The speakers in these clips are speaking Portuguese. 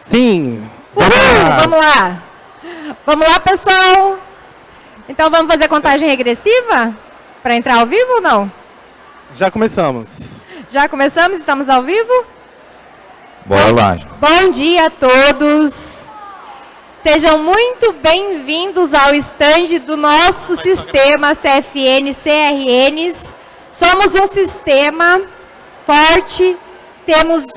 Sim! Vamos lá! Vamos lá, pessoal! Então vamos fazer a contagem regressiva? Para entrar ao vivo ou não? Já começamos. Já começamos? Estamos ao vivo? Bora lá. Bom dia a todos! Sejam muito bem-vindos ao stand do nosso sistema CFN-CRNs. Somos um sistema forte, temos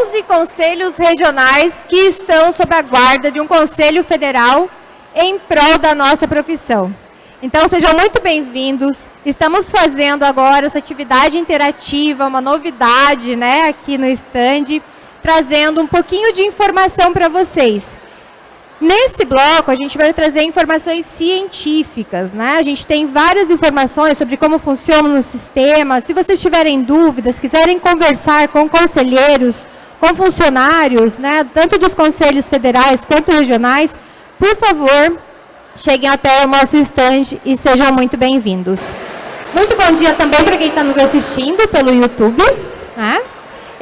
11 conselhos regionais que estão sob a guarda de um conselho federal em prol da nossa profissão. Então, sejam muito bem-vindos. Estamos fazendo agora essa atividade interativa, uma novidade, né, aqui no stand, trazendo um pouquinho de informação para vocês. Nesse bloco, a gente vai trazer informações científicas, né? A gente tem várias informações sobre como funciona o sistema. Se vocês tiverem dúvidas, quiserem conversar com conselheiros, com funcionários, né, tanto dos conselhos federais quanto regionais, por favor, cheguem até o nosso stand e sejam muito bem-vindos. Muito bom dia também para quem está nos assistindo pelo YouTube, né?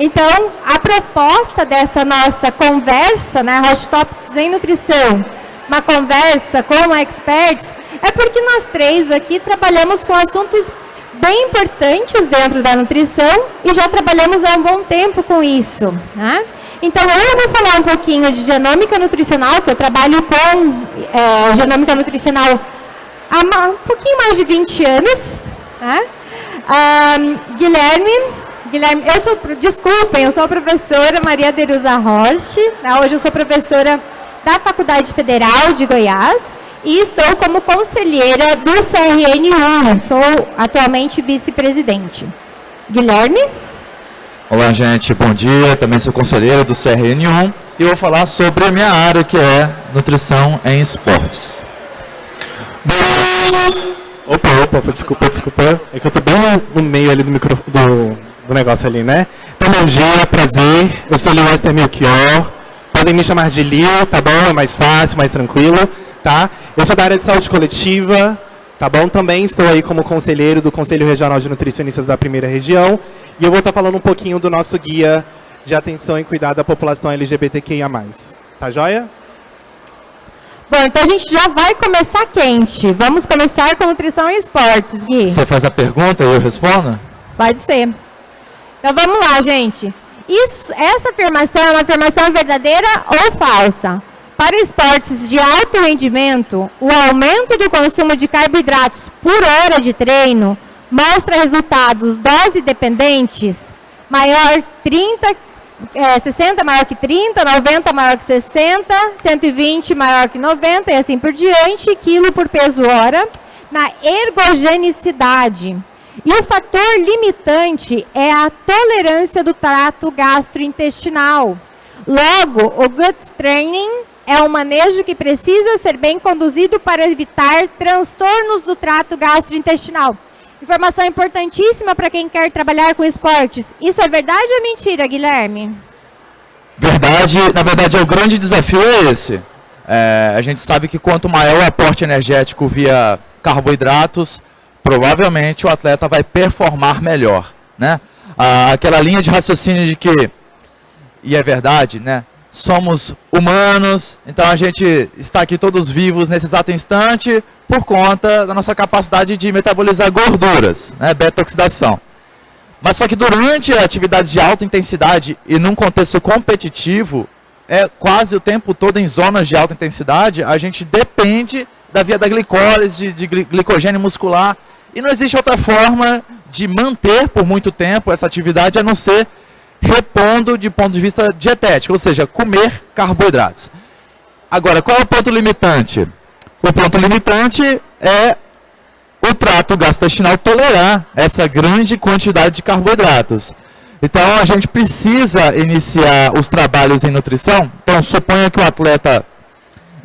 Então, a proposta dessa nossa conversa, né, Hot Topics em Nutrição, uma conversa com experts, é porque nós três aqui trabalhamos com assuntos bem importantes dentro da nutrição e já trabalhamos há um bom tempo com isso, né? Então, eu vou falar um pouquinho de genômica nutricional, que eu trabalho com genômica nutricional há um pouquinho mais de 20 anos, né? Guilherme, eu sou a professora Maria Derusa Roche, né? Hoje eu sou professora da Faculdade Federal de Goiás e estou como conselheira do CRN1, sou atualmente vice-presidente. Guilherme? Olá, gente, bom dia, também sou conselheiro do CRN1 e vou falar sobre a minha área, que é nutrição em esportes. Opa, desculpa. É que eu tô bem no meio ali do negócio ali, né? Então, bom dia, prazer. Eu sou Leo Wester Melchior. Podem me chamar de Leo, tá bom? É mais fácil, mais tranquilo, tá? Eu sou da área de saúde coletiva, tá bom? Também estou aí como conselheiro do Conselho Regional de Nutricionistas da Primeira Região. E eu vou estar falando um pouquinho do nosso guia de atenção e cuidado à população LGBTQIA+. Tá joia? Bom, então a gente já vai começar quente. Vamos começar com nutrição e esportes, Gui. Você faz a pergunta e eu respondo? Pode ser. Então vamos lá, gente. Essa afirmação é uma afirmação verdadeira ou falsa? Para esportes de alto rendimento, o aumento do consumo de carboidratos por hora de treino mostra resultados dose dependentes, 60 maior que 30, 90 maior que 60, 120 maior que 90 e assim por diante, quilo por peso hora, na ergogenicidade. E o fator limitante é a tolerância do trato gastrointestinal. Logo, o gut training é um manejo que precisa ser bem conduzido para evitar transtornos do trato gastrointestinal. Informação importantíssima para quem quer trabalhar com esportes. Isso é verdade ou mentira, Guilherme? Verdade. Na verdade, o grande desafio é esse. A gente sabe que quanto maior o aporte energético via carboidratos, provavelmente o atleta vai performar melhor, né? Aquela linha de raciocínio de que, e é verdade, né? Somos humanos, então a gente está aqui todos vivos nesse exato instante por conta da nossa capacidade de metabolizar gorduras, né? Beta-oxidação. Mas só que durante atividades de alta intensidade e num contexto competitivo, quase o tempo todo em zonas de alta intensidade, a gente depende da via da glicólise, de glicogênio muscular, e não existe outra forma de manter por muito tempo essa atividade a não ser repondo de ponto de vista dietético, ou seja, comer carboidratos. Agora, qual é o ponto limitante? O ponto limitante é o trato gastrointestinal tolerar essa grande quantidade de carboidratos. Então, a gente precisa iniciar os trabalhos em nutrição. Então, suponha que o atleta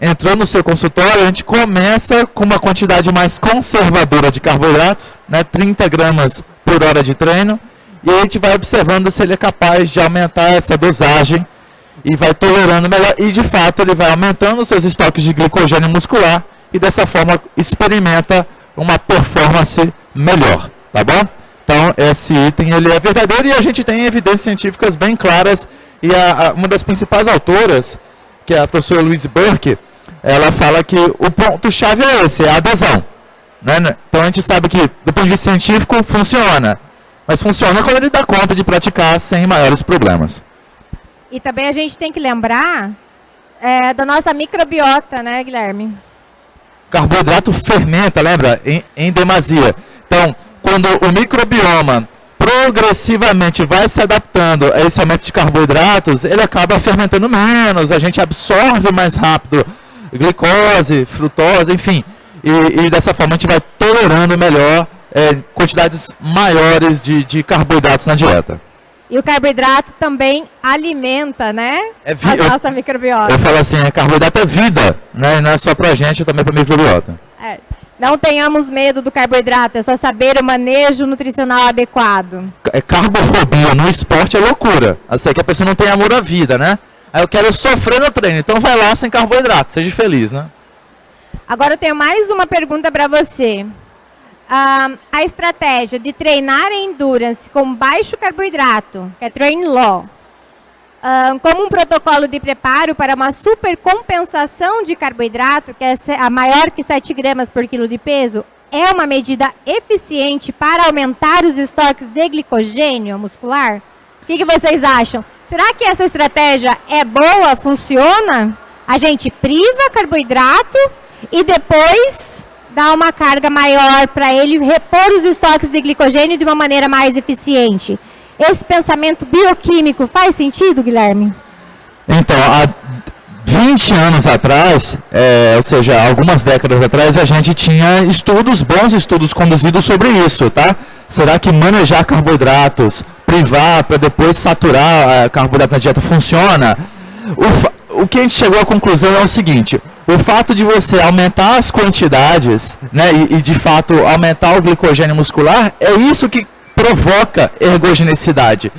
entrou no seu consultório, a gente começa com uma quantidade mais conservadora de carboidratos, né, 30 gramas por hora de treino, e a gente vai observando se ele é capaz de aumentar essa dosagem e vai tolerando melhor, e de fato ele vai aumentando os seus estoques de glicogênio muscular e dessa forma experimenta uma performance melhor, tá bom? Então esse item ele é verdadeiro e a gente tem evidências científicas bem claras E uma das principais autoras, que é a professora Louise Burke, ela fala que o ponto-chave é esse, é a adesão. Né? Então a gente sabe que, do ponto de vista científico, funciona. Mas funciona quando ele dá conta de praticar sem maiores problemas. E também a gente tem que lembrar da nossa microbiota, né, Guilherme? Carboidrato fermenta, lembra? Em demasia. Então, quando o microbioma progressivamente vai se adaptando a esse aumento de carboidratos, ele acaba fermentando menos, a gente absorve mais rápido glicose, frutose, enfim. E dessa forma a gente vai tolerando melhor quantidades maiores de carboidratos na dieta. E o carboidrato também alimenta, né? A nossa microbiota. Eu falo assim, carboidrato é vida, né? Não é só pra gente, é também pra microbiota. Não tenhamos medo do carboidrato, é só saber o manejo nutricional adequado. Carbofobia no esporte é loucura. Assim, que a pessoa não tem amor à vida, né? Aí eu quero sofrer no treino, então vai lá sem carboidrato, seja feliz, né? Agora eu tenho mais uma pergunta para você. A estratégia de treinar endurance com baixo carboidrato, que é Train Low, como um protocolo de preparo para uma supercompensação de carboidrato, que é a maior que 7 gramas por quilo de peso, é uma medida eficiente para aumentar os estoques de glicogênio muscular? O que vocês acham? Será que essa estratégia é boa, funciona? A gente priva carboidrato e depois dá uma carga maior para ele repor os estoques de glicogênio de uma maneira mais eficiente. Esse pensamento bioquímico faz sentido, Guilherme? Então, há 20 anos atrás, ou seja, algumas décadas atrás, a gente tinha bons estudos conduzidos sobre isso, tá? Será que manejar carboidratos, privar para depois saturar carboidrato na dieta funciona? O que a gente chegou à conclusão é o seguinte: o fato de você aumentar as quantidades, né, e de fato aumentar o glicogênio muscular, é isso que provoca ergogenicidade.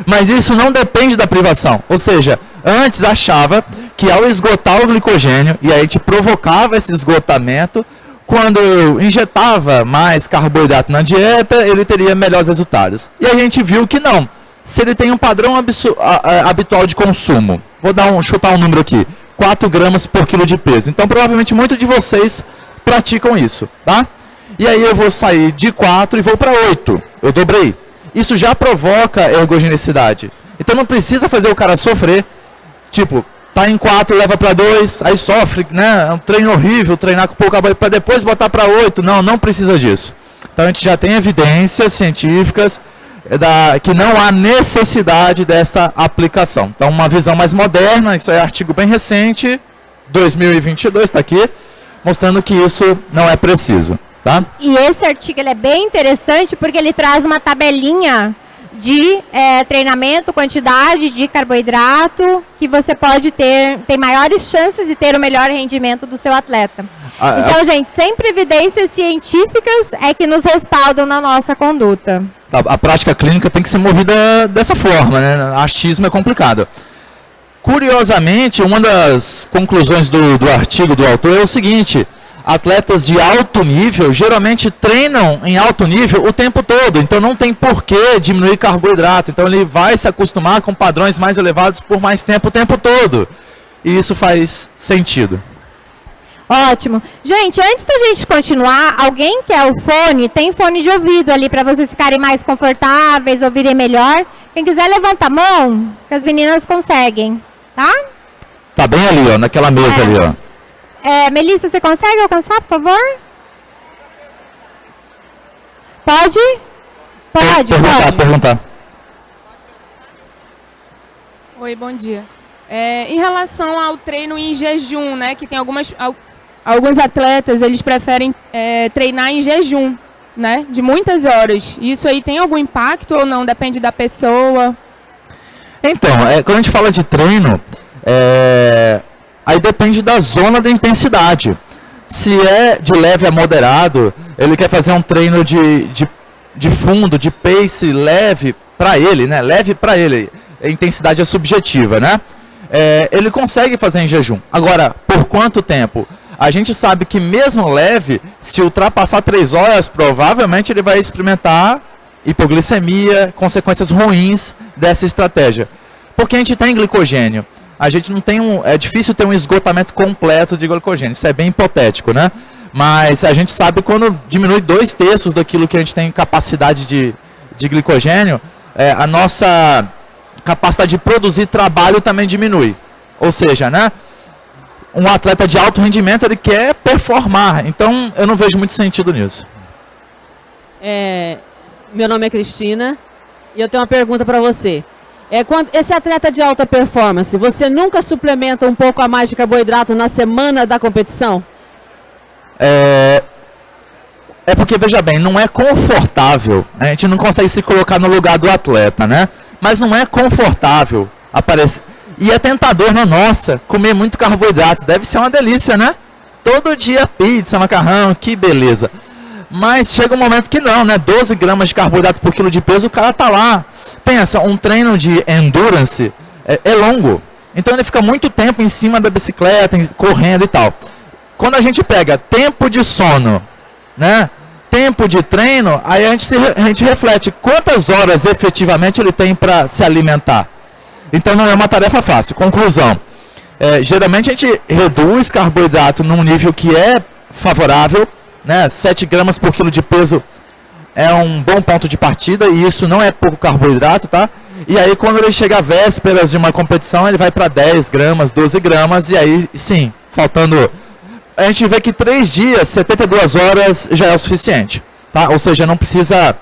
Mas isso não depende da privação. Ou seja, antes achava que ao esgotar o glicogênio, e aí a gente provocava esse esgotamento, quando injetava mais carboidrato na dieta, ele teria melhores resultados. E a gente viu que não. Se ele tem um padrão habitual de consumo, vou chutar um número aqui, 4 gramas por quilo de peso. Então, provavelmente, muitos de vocês praticam isso, tá? E aí eu vou sair de 4 e vou para 8. Eu dobrei. Isso já provoca ergogenicidade. Então, não precisa fazer o cara sofrer. Tipo, tá em 4, leva para 2, aí sofre, né? É um treino horrível, treinar com pouco carboidrato para depois botar para 8. Não precisa disso. Então, a gente já tem evidências científicas que não há necessidade dessa aplicação. Então, uma visão mais moderna, isso é artigo bem recente, 2022, está aqui, mostrando que isso não é preciso. Tá? E esse artigo ele é bem interessante porque ele traz uma tabelinha de treinamento, quantidade de carboidrato que você pode tem maiores chances de ter o melhor rendimento do seu atleta. Então, gente, sempre evidências científicas é que nos respaldam na nossa conduta. A prática clínica tem que ser movida dessa forma, né? Achismo é complicado. Curiosamente, uma das conclusões do artigo do autor é o seguinte: atletas de alto nível geralmente treinam em alto nível o tempo todo, então não tem por que diminuir carboidrato, então ele vai se acostumar com padrões mais elevados por mais tempo o tempo todo, e isso faz sentido. Ótimo. Gente, antes da gente continuar, alguém quer o fone? Tem fone de ouvido ali para vocês ficarem mais confortáveis, ouvirem melhor. Quem quiser, levanta a mão, que as meninas conseguem, tá? Tá bem ali, ó, naquela mesa ali, ó. Melissa, você consegue alcançar, por favor? Pode? Pode. Perguntar. Oi, bom dia. Em relação ao treino em jejum, né, que tem alguns atletas, eles preferem treinar em jejum, né, de muitas horas. Isso aí tem algum impacto ou não? Depende da pessoa? Então, quando a gente fala de treino, aí depende da zona da intensidade. Se é de leve a moderado, ele quer fazer um treino de fundo, de pace leve para ele, né? Leve para ele. A intensidade é subjetiva, né? Ele consegue fazer em jejum. Agora, por quanto tempo? A gente sabe que mesmo leve, se ultrapassar 3 horas, provavelmente ele vai experimentar hipoglicemia, consequências ruins dessa estratégia. Porque a gente tem glicogênio. A gente não tem é difícil ter um esgotamento completo de glicogênio. Isso é bem hipotético, né? Mas a gente sabe quando diminui 2/3 daquilo que a gente tem capacidade de glicogênio, a nossa capacidade de produzir trabalho também diminui. Ou seja, né? Um atleta de alto rendimento, ele quer performar. Então, eu não vejo muito sentido nisso. Meu nome é Cristina e eu tenho uma pergunta para você. Quando esse atleta de alta performance, você nunca suplementa um pouco a mais de carboidrato na semana da competição? Porque, veja bem, não é confortável. A gente não consegue se colocar no lugar do atleta, né? Mas não é confortável aparecer. E é tentador, né? Nossa, comer muito carboidrato. Deve ser uma delícia, né? Todo dia pizza, macarrão, que beleza. Mas chega um momento que não, né? 12 gramas de carboidrato por quilo de peso, o cara tá lá. Pensa, um treino de endurance é longo. Então ele fica muito tempo em cima da bicicleta, correndo e tal. Quando a gente pega tempo de sono, né? Tempo de treino, aí a gente reflete quantas horas efetivamente ele tem para se alimentar. Então não é uma tarefa fácil. Conclusão. Geralmente a gente reduz carboidrato num nível que é favorável, né? 7 gramas por quilo de peso é um bom ponto de partida, e isso não é pouco carboidrato, tá? E aí quando ele chega à vésperas de uma competição, ele vai para 10 gramas, 12 gramas, e aí sim, faltando... A gente vê que 3 dias, 72 horas já é o suficiente, tá? Ou seja, não precisa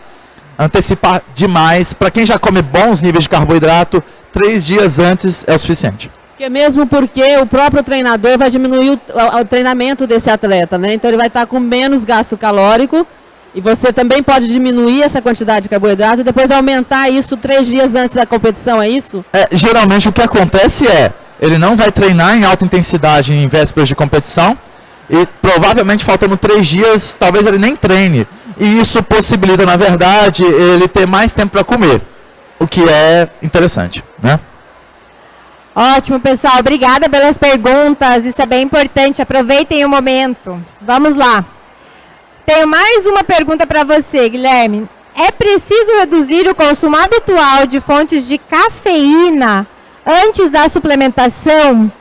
antecipar demais. Para quem já come bons níveis de carboidrato, 3 dias antes é o suficiente. Mesmo porque o próprio treinador vai diminuir o treinamento desse atleta, né? Então ele vai estar com menos gasto calórico, e você também pode diminuir essa quantidade de carboidrato e depois aumentar isso 3 dias antes da competição, é isso? Geralmente o que acontece ele não vai treinar em alta intensidade em vésperas de competição, e provavelmente faltando 3 dias, talvez ele nem treine. E isso possibilita, na verdade, ele ter mais tempo para comer, o que é interessante, né? Ótimo, pessoal. Obrigada pelas perguntas. Isso é bem importante. Aproveitem o momento. Vamos lá. Tenho mais uma pergunta para você, Guilherme. É preciso reduzir o consumo habitual de fontes de cafeína antes da suplementação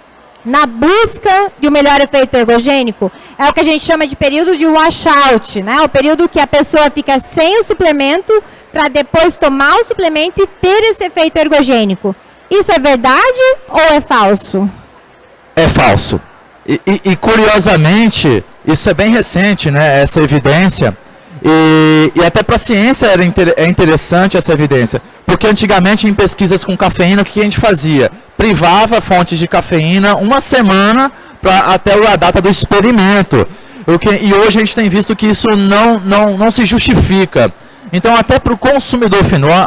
na busca de um melhor efeito ergogênico? É o que a gente chama de período de washout, né? O período que a pessoa fica sem o suplemento para depois tomar o suplemento e ter esse efeito ergogênico. Isso é verdade ou é falso? É falso. E curiosamente, isso é bem recente, né? Essa evidência. E até para a ciência é interessante essa evidência. Porque antigamente, em pesquisas com cafeína, o que a gente fazia? Privava fontes de cafeína uma semana até a data do experimento. E hoje a gente tem visto que isso não se justifica. Então, até para o consumidor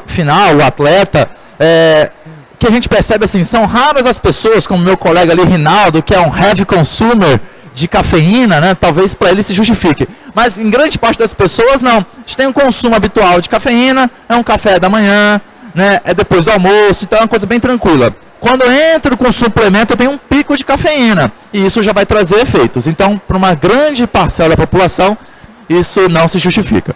final, o atleta, que a gente percebe assim, são raras as pessoas, como meu colega ali, Rinaldo, que é um heavy consumer de cafeína, né? Talvez para ele se justifique. Mas em grande parte das pessoas, não. A gente tem um consumo habitual de cafeína, é um café da manhã, né? É depois do almoço, então é uma coisa bem tranquila. Quando eu entro com suplemento, eu tenho um pico de cafeína, e isso já vai trazer efeitos. Então, para uma grande parcela da população, isso não se justifica.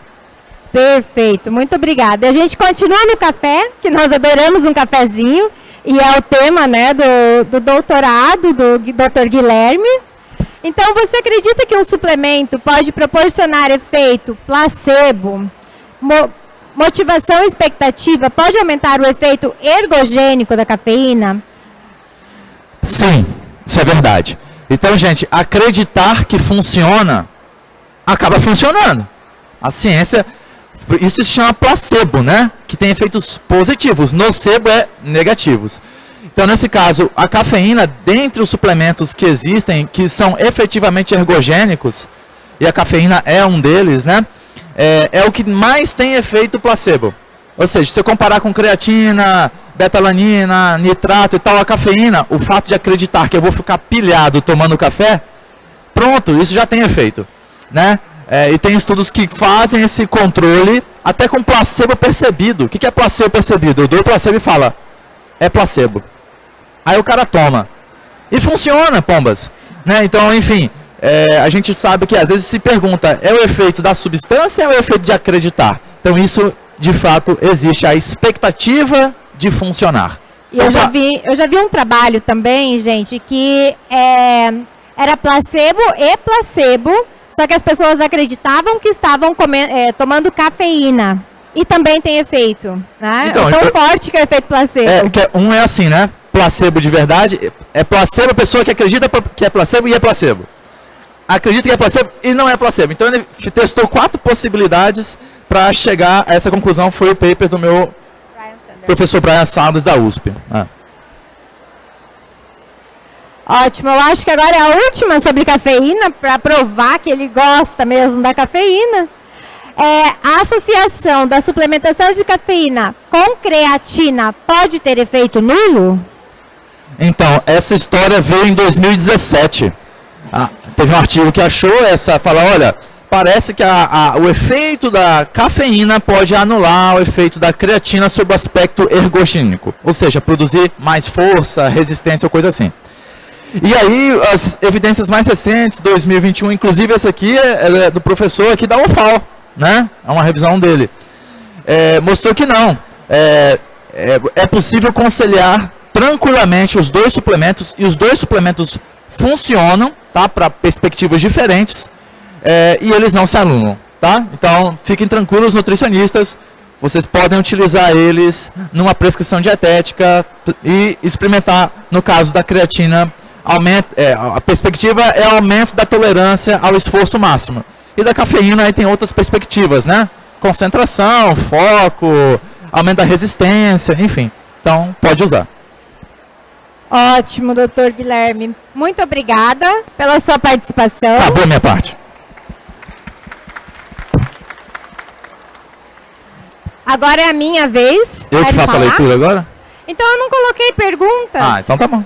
Perfeito, muito obrigada. A gente continua no café, que nós adoramos um cafezinho, e é o tema, né, do doutorado do Dr. Guilherme. Então, você acredita que um suplemento pode proporcionar efeito placebo, motivação e expectativa, pode aumentar o efeito ergogênico da cafeína? Sim, isso é verdade. Então, gente, acreditar que funciona, acaba funcionando. A ciência... Isso se chama placebo, né? Que tem efeitos positivos. Nocebo é negativos. Então, nesse caso, a cafeína, dentre os suplementos que existem, que são efetivamente ergogênicos, e a cafeína é um deles, né? É o que mais tem efeito placebo. Ou seja, se eu comparar com creatina, betalanina, nitrato e tal, a cafeína, o fato de acreditar que eu vou ficar pilhado tomando café, pronto, isso já tem efeito, né? E tem estudos que fazem esse controle até com placebo percebido. O que é placebo percebido? Eu dou o placebo e falo, é placebo. Aí o cara toma. E funciona, pombas. Né? Então, enfim, a gente sabe que às vezes se pergunta, é o efeito da substância ou é o efeito de acreditar? Então isso, de fato, existe a expectativa de funcionar. E eu já vi um trabalho também, gente, que era placebo e placebo, só que as pessoas acreditavam que estavam tomando cafeína. E também tem efeito, né? Então, é tão forte que é o efeito placebo. Um é assim, né? Placebo de verdade. É placebo a pessoa que acredita que é placebo e é placebo. Acredita que é placebo e não é placebo. Então ele testou 4 possibilidades para chegar a essa conclusão. Foi o paper do meu professor Brian Sanders da USP. Ótimo, eu acho que agora é a última sobre cafeína, para provar que ele gosta mesmo da cafeína. A associação da suplementação de cafeína com creatina pode ter efeito nulo? Então, essa história veio em 2017. Teve um artigo que achou fala, olha, parece que o efeito da cafeína pode anular o efeito da creatina sob o aspecto ergogênico, ou seja, produzir mais força, resistência ou coisa assim. E aí, as evidências mais recentes, 2021, inclusive essa aqui é do professor aqui da UFAL, né? É uma revisão dele. Mostrou que não. É possível conciliar tranquilamente os 2 suplementos, e os 2 suplementos funcionam, tá? Para perspectivas diferentes, e eles não se anulam, tá? Então, fiquem tranquilos, nutricionistas, vocês podem utilizar eles numa prescrição dietética e experimentar, no caso da creatina, a perspectiva é aumento da tolerância ao esforço máximo. E da cafeína aí tem outras perspectivas, né? Concentração, foco, aumento da resistência, enfim. Então, pode usar. Ótimo, doutor Guilherme. Muito obrigada pela sua participação. Acabou a minha parte. Agora é a minha vez. Eu que faço a leitura agora? Então eu não coloquei perguntas. Então tá bom.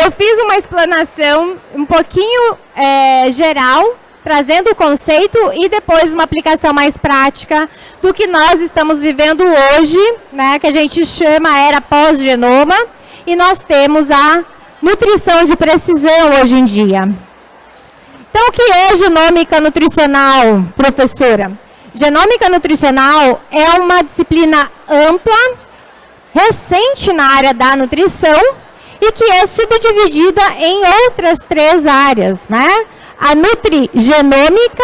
Eu fiz uma explanação um pouquinho geral, trazendo o conceito e depois uma aplicação mais prática do que nós estamos vivendo hoje, né, que a gente chama era pós-genoma, e nós temos a nutrição de precisão hoje em dia. Então, o que é genômica nutricional, professora? Genômica nutricional é uma disciplina ampla, recente na área da nutrição, e que é subdividida em outras 3 áreas, né? A nutrigenômica,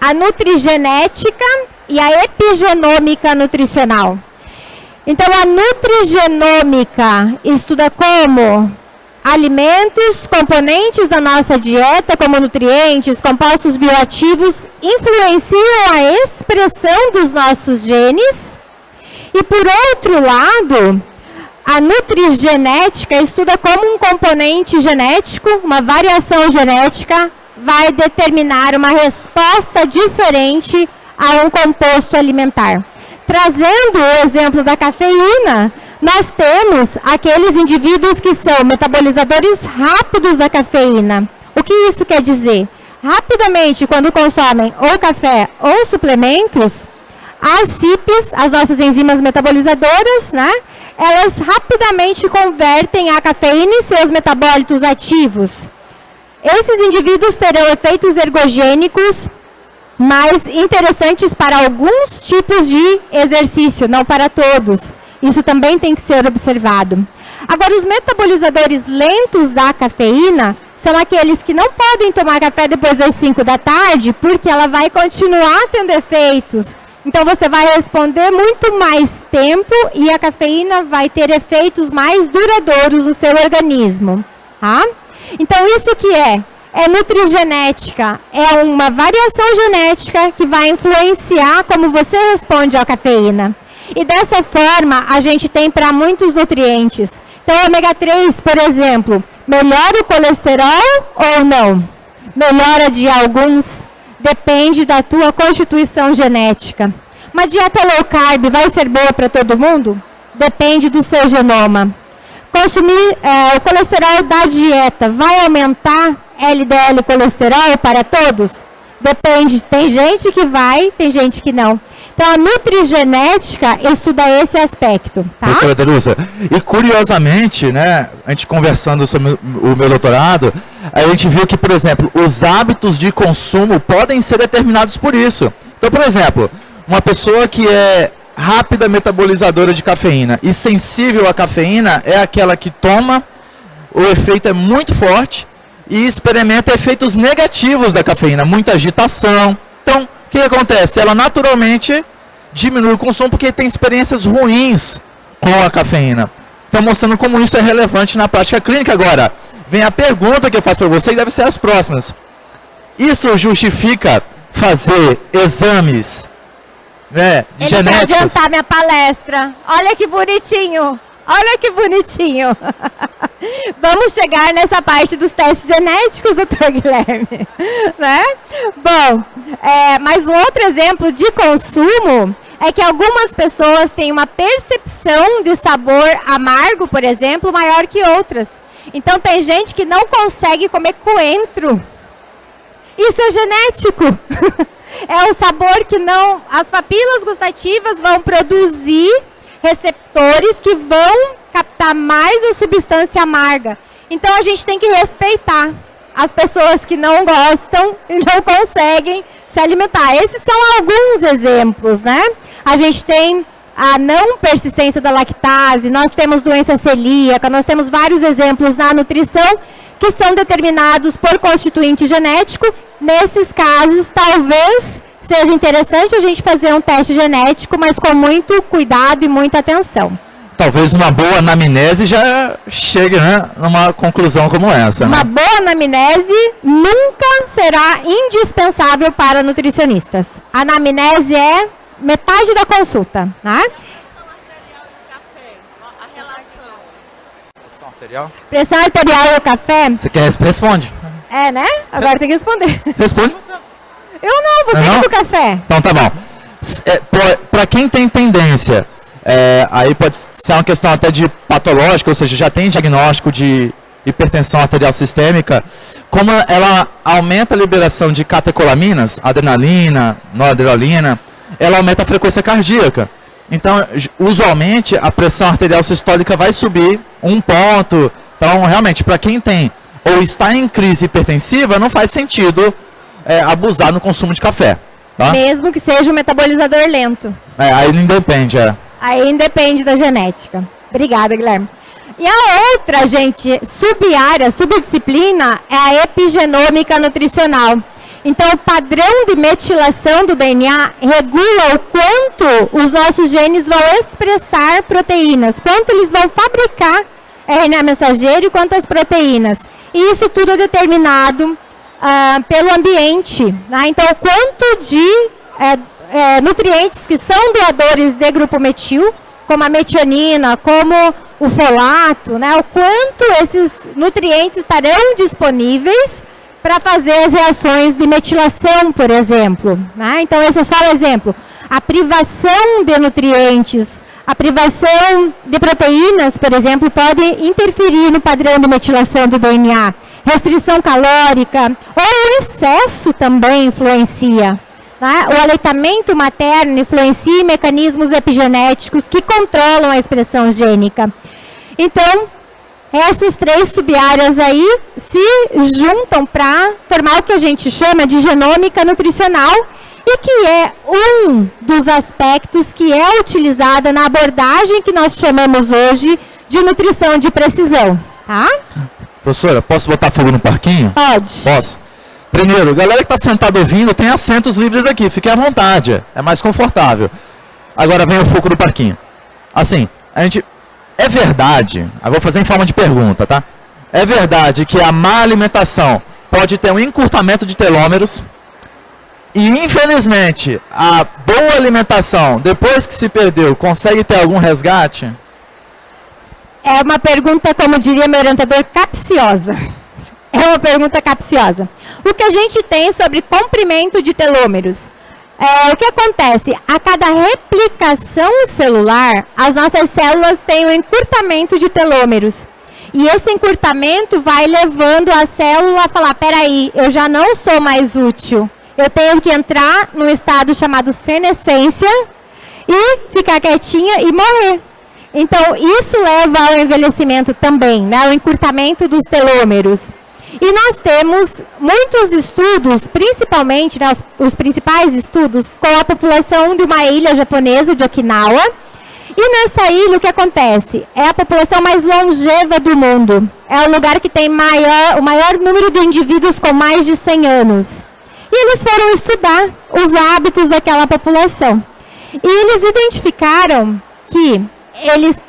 a nutrigenética e a epigenômica nutricional. Então, a nutrigenômica estuda como alimentos, componentes da nossa dieta, como nutrientes, compostos bioativos, influenciam a expressão dos nossos genes. E, por outro lado, a nutrigenética estuda como um componente genético, uma variação genética, vai determinar uma resposta diferente a um composto alimentar. Trazendo o exemplo da cafeína, nós temos aqueles indivíduos que são metabolizadores rápidos da cafeína. O que isso quer dizer? Rapidamente, quando consomem ou café ou suplementos, as CYPs, as nossas enzimas metabolizadoras, né, elas rapidamente convertem a cafeína em seus metabólitos ativos. Esses indivíduos terão efeitos ergogênicos mais interessantes para alguns tipos de exercício, não para todos. Isso também tem que ser observado. Agora, os metabolizadores lentos da cafeína são aqueles que não podem tomar café depois das 5 da tarde, porque ela vai continuar tendo efeitos. Então, você vai responder muito mais tempo e a cafeína vai ter efeitos mais duradouros no seu organismo. Tá? Então, isso que é nutrigenética, é uma variação genética que vai influenciar como você responde à cafeína. E dessa forma, a gente tem para muitos nutrientes. Então, o ômega 3, por exemplo, melhora o colesterol ou não? Melhora de alguns, depende da tua constituição genética. Uma dieta low carb vai ser boa para todo mundo? Depende do seu genoma. Consumir o colesterol da dieta vai aumentar LDL colesterol para todos? Depende. Tem gente que vai, tem gente que não. Então, a nutrigenética estuda esse aspecto, tá? Professora Darussa, e curiosamente, né, a gente conversando sobre o meu doutorado, a gente viu que, por exemplo, os hábitos de consumo podem ser determinados por isso. Então, por exemplo, uma pessoa que é rápida metabolizadora de cafeína e sensível à cafeína é aquela que toma, o efeito é muito forte e experimenta efeitos negativos da cafeína, muita agitação. Então, o que acontece? Ela naturalmente diminui o consumo porque tem experiências ruins com a cafeína. Então, mostrando como isso é relevante na prática clínica. Agora, vem a pergunta que eu faço para você, que deve ser as próximas. Isso justifica fazer exames, né, genéticos? Ele quer adiantar minha palestra. Olha que bonitinho. Olha que bonitinho. Vamos chegar nessa parte dos testes genéticos, doutor Guilherme. Né? Bom, mas um outro exemplo de consumo é que algumas pessoas têm uma percepção de sabor amargo, por exemplo, maior que outras. Então, tem gente que não consegue comer coentro. Isso é genético. É o sabor que não... As papilas gustativas vão produzir receptores que vão captar mais a substância amarga. Então, a gente tem que respeitar as pessoas que não gostam e não conseguem se alimentar. Esses são alguns exemplos, né? A gente tem a não persistência da lactase, nós temos doença celíaca, nós temos vários exemplos na nutrição que são determinados por constituinte genético. Nesses casos, talvez seja interessante a gente fazer um teste genético, mas com muito cuidado e muita atenção. Talvez uma boa anamnese já chegue, né, numa conclusão como essa. Uma né? boa anamnese nunca será indispensável para nutricionistas. A anamnese é metade da consulta, né? Pressão arterial? Pressão arterial e o café? Você quer responde? É, né? Agora tem que responder. Responde você. Eu não, você Não? que é do café. Então tá bom. Para quem tem tendência, aí pode ser uma questão até de patológica, ou seja, já tem diagnóstico de hipertensão arterial sistêmica, como ela aumenta a liberação de catecolaminas, adrenalina, noradrenalina, ela aumenta a frequência cardíaca. Então, usualmente, a pressão arterial sistólica vai subir 1 ponto. Então, realmente, para quem tem ou está em crise hipertensiva, não faz sentido abusar no consumo de café. Tá? Mesmo que seja um metabolizador lento. Aí não depende, Aí independe da genética. Obrigada, Guilherme. E a outra, gente, subárea, subdisciplina, é a epigenômica nutricional. Então, o padrão de metilação do DNA regula o quanto os nossos genes vão expressar proteínas, quanto eles vão fabricar RNA mensageiro e quantas proteínas. E isso tudo é determinado pelo ambiente. Né? Então, o quanto de nutrientes que são doadores de grupo metil, como a metionina, como o folato, né? O quanto esses nutrientes estarão disponíveis para fazer as reações de metilação, por exemplo. Né? Então, esse é só um exemplo. A privação de nutrientes, a privação de proteínas, por exemplo, pode interferir no padrão de metilação do DNA. Restrição calórica ou o excesso também influencia. Né? O aleitamento materno influencia em mecanismos epigenéticos que controlam a expressão gênica. Então, essas 3 subáreas aí se juntam para formar o que a gente chama de genômica nutricional e que é um dos aspectos que é utilizada na abordagem que nós chamamos hoje de nutrição de precisão. Tá? Professora, posso botar fogo no parquinho? Pode. Posso. Primeiro, galera que está sentada ouvindo, tem assentos livres aqui, fiquem à vontade, é mais confortável. Agora vem o fogo no parquinho. Assim, é verdade, eu vou fazer em forma de pergunta, tá? É verdade que a má alimentação pode ter um encurtamento de telômeros e, infelizmente, a boa alimentação, depois que se perdeu, consegue ter algum resgate? É uma pergunta, como diria meu orientador, capciosa. É uma pergunta capciosa. O que a gente tem sobre comprimento de telômeros? O que acontece? A cada replicação celular, as nossas células têm um encurtamento de telômeros. E esse encurtamento vai levando a célula a falar, peraí, eu já não sou mais útil. Eu tenho que entrar num estado chamado senescência e ficar quietinha e morrer. Então, isso leva ao envelhecimento também, né? O encurtamento dos telômeros. E nós temos muitos estudos, principalmente, né, os principais estudos, com a população de uma ilha japonesa, de Okinawa. E nessa ilha, o que acontece? É a população mais longeva do mundo. É o lugar que tem o maior número de indivíduos com mais de 100 anos. E eles foram estudar os hábitos daquela população. E eles identificaram que eles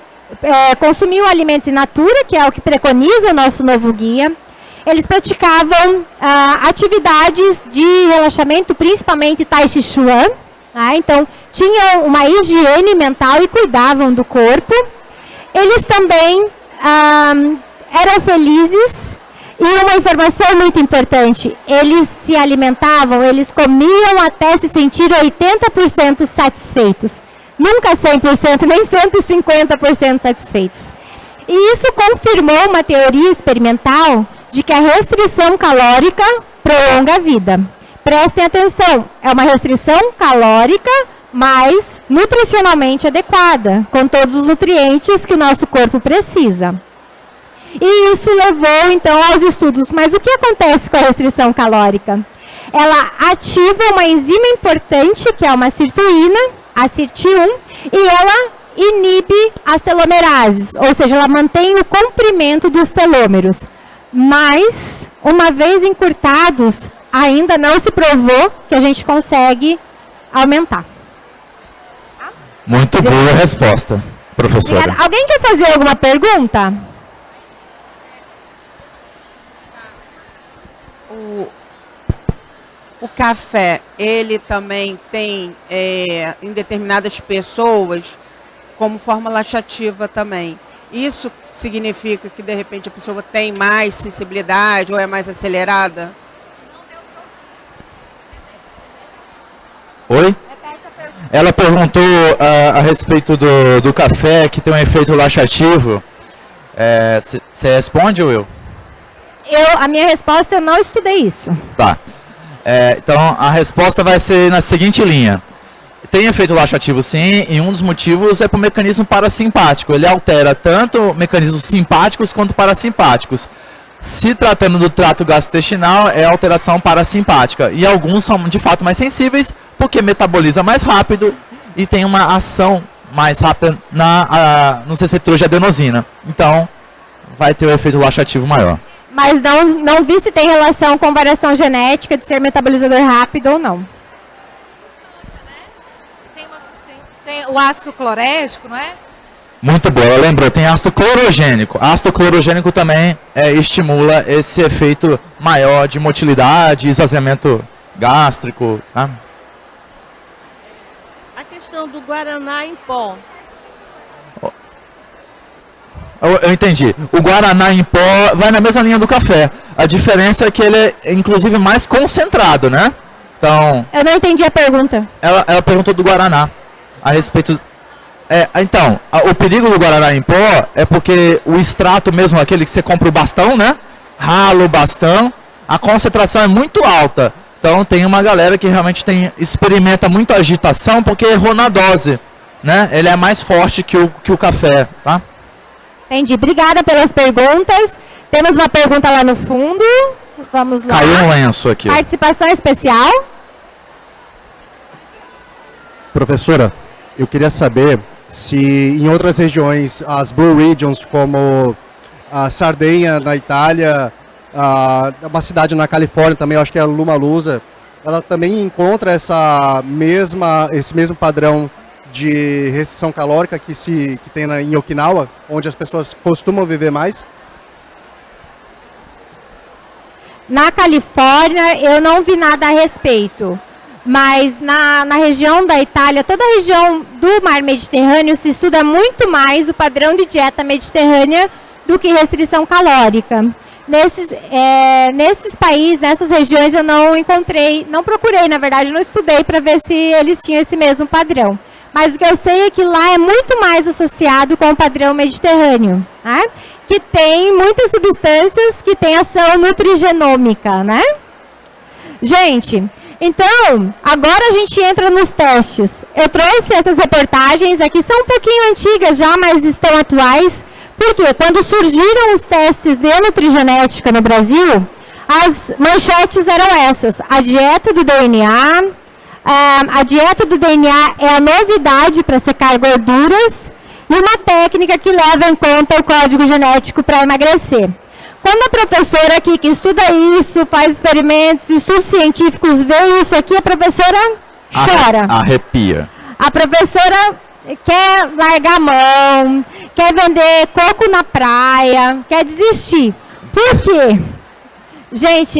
consumiam alimentos in natura, que é o que preconiza o nosso novo guia. Eles praticavam atividades de relaxamento, principalmente Tai Chi Chuan. Então, tinham uma higiene mental e cuidavam do corpo. Eles também eram felizes. E uma informação muito importante, eles se alimentavam, eles comiam até se sentir 80% satisfeitos. Nunca 100%, nem 150% satisfeitos. E isso confirmou uma teoria experimental de que a restrição calórica prolonga a vida. Prestem atenção, é uma restrição calórica, mas nutricionalmente adequada, com todos os nutrientes que o nosso corpo precisa. E isso levou, então, aos estudos. Mas o que acontece com a restrição calórica? Ela ativa uma enzima importante, que é uma sirtuína, a SIRT1, e ela inibe as telomerases, ou seja, ela mantém o comprimento dos telômeros. Mas, uma vez encurtados, ainda não se provou que a gente consegue aumentar. Muito boa resposta, professora. Obrigada. Alguém quer fazer alguma pergunta? O café, ele também tem, em determinadas pessoas, como forma laxativa também. Isso significa que, de repente, a pessoa tem mais sensibilidade ou é mais acelerada? Oi? Ela perguntou a respeito do café, que tem um efeito laxativo. Você responde, Will? A minha resposta, eu não estudei isso. Tá. Então, a resposta vai ser na seguinte linha. Tem efeito laxativo, sim, e um dos motivos é para o mecanismo parasimpático. Ele altera tanto mecanismos simpáticos quanto parasimpáticos. Se tratando do trato gastrointestinal, é alteração parasimpática. E alguns são, de fato, mais sensíveis, porque metaboliza mais rápido e tem uma ação mais rápida nos receptores de adenosina. Então, vai ter o efeito laxativo maior. Mas não vi se tem relação com variação genética de ser metabolizador rápido ou não. Tem o ácido clorégico, não é? Muito boa, ela lembrou, tem ácido clorogênico. Ácido clorogênico também estimula esse efeito maior de motilidade, esvaziamento gástrico. Tá? A questão do guaraná em pó. Eu entendi. O guaraná em pó vai na mesma linha do café. A diferença é que ele é, inclusive, mais concentrado, né? Então... Eu não entendi a pergunta. Ela perguntou do guaraná. A respeito... Então, o perigo do guaraná em pó é porque o extrato mesmo, aquele que você compra o bastão, né? Rala o bastão, a concentração é muito alta. Então, tem uma galera que realmente experimenta muita agitação porque errou na dose, né? Ele é mais forte que o café, tá? Entendi. Obrigada pelas perguntas. Temos uma pergunta lá no fundo. Vamos lá. Caiu um lenço aqui. Participação especial. Professora, eu queria saber se em outras regiões, as Blue Regions, como a Sardenha na Itália, uma cidade na Califórnia também, eu acho que é a Lumalusa, ela também encontra esse mesmo padrão de restrição calórica que tem em Okinawa, onde as pessoas costumam viver mais? Na Califórnia, eu não vi nada a respeito. Mas na região da Itália, toda a região do mar Mediterrâneo, se estuda muito mais o padrão de dieta mediterrânea do que restrição calórica. Nesses países, nessas regiões, eu não encontrei, não procurei, na verdade, não estudei para ver se eles tinham esse mesmo padrão. Mas o que eu sei é que lá é muito mais associado com o padrão mediterrâneo, né? Que tem muitas substâncias que têm ação nutrigenômica, né? Gente, então, agora a gente entra nos testes. Eu trouxe essas reportagens aqui, são um pouquinho antigas já, mas estão atuais, Por quê? Quando surgiram os testes de nutrigenética no Brasil, as manchetes eram essas: a dieta do DNA, a dieta do DNA é a novidade para secar gorduras e uma técnica que leva em conta o código genético para emagrecer. Quando a professora aqui que estuda isso, faz experimentos, estudos científicos, vê isso aqui, a professora chora. Arrepia. A professora quer largar a mão, quer vender coco na praia, quer desistir. Por quê? Gente,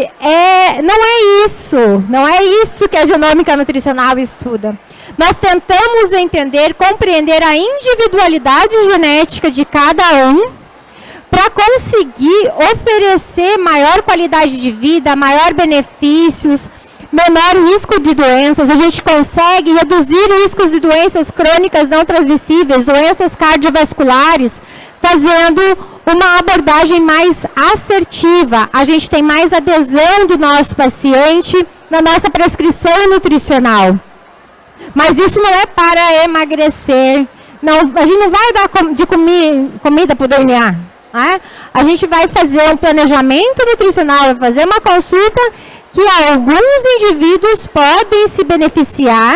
não é isso que a genômica nutricional estuda. Nós tentamos entender, compreender a individualidade genética de cada um para conseguir oferecer maior qualidade de vida, maior benefícios, menor risco de doenças. A gente consegue reduzir riscos de doenças crônicas não transmissíveis, doenças cardiovasculares, fazendo uma abordagem mais assertiva. A gente tem mais adesão do nosso paciente na nossa prescrição nutricional. Mas isso não é para emagrecer. Não, a gente não vai dar comida para o DNA. Né? A gente vai fazer um planejamento nutricional, vai fazer uma consulta que alguns indivíduos podem se beneficiar